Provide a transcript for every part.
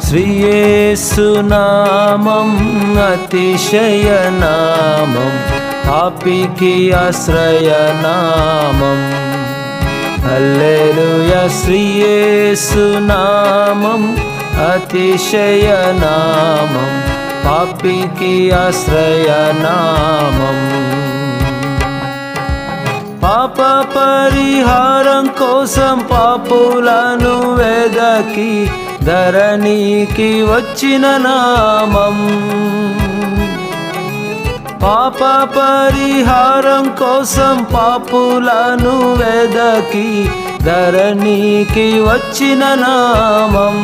శ్రీయేసునామం అతిశయనామం, పాపికి ఆశ్రయనామం. హల్లెలూయా. శ్రీయేసునామం అతిశయనామం, పాపికి ఆశ్రయనామం. పాప పరిహారం కోసం పాపులను వెదకి ధరణికి వచ్చిన నామం. పాప పరిహారం కోసం పాపులను వెదకి ధరణికి వచ్చిన నామం.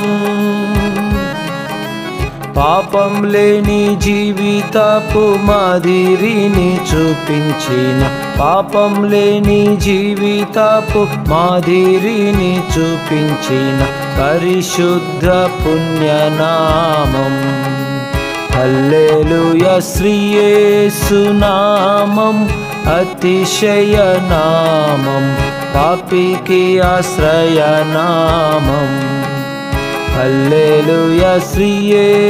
పాపం లేని జీవితపు మాదిరిని చూపించిన, పాపం లేని జీవితపు మాదిరిని చూపించిన పరిశుద్ధ పుణ్యనామం. హల్లెలూయా. శ్రీయేసునామం అతిశయనామం, పాపికి ఆశ్రయనామం. హల్లెలూయా. శ్రీయేసునామం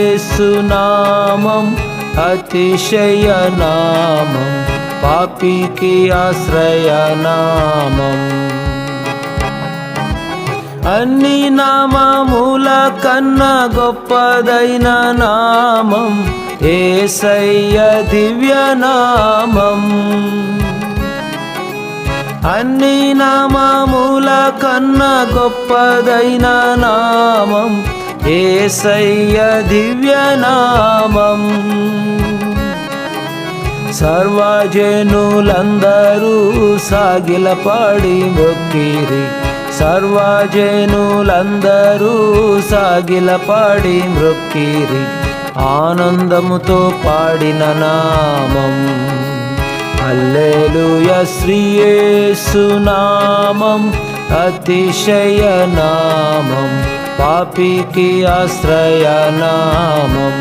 అతిశయనామం, పాపికి ఆశ్రయనామం. అన్ని నామముల కన్నా గొప్పదైన నామం యేసయ్య దివ్యనామం. అన్ని నామముల కన్నా గొప్పదైన నామం యేసయ్య దివ్యనామం. సర్వజనులందరూ సాగిలపడి మొక్కిరి, సర్వజనులందరూ సాగిలపడి మొక్కిరి, ఆనందముతో పాడిన నామం. హల్లెలూయా. శ్రీయేసునామం అతిశయనామం, పాపికి ఆశ్రయనామం.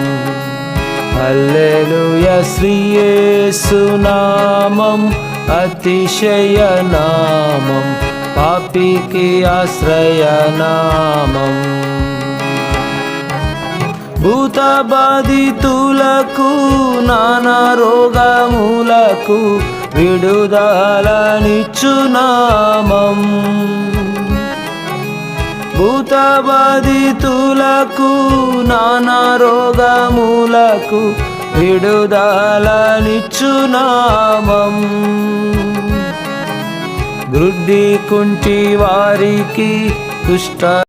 హల్లెలూయా. శ్రీయేసునామం అతిశయనామం, పాపికి ఆశ్రయనామం. భూత బాధితులకు నానా రోగములకు విడుదలనిచ్చు నామం. భూత బాధితులకు నానా రోగములకు విడుదలనిచ్చు నామం. గ్రుడ్డి కుంటి వారికి కుష్ఠ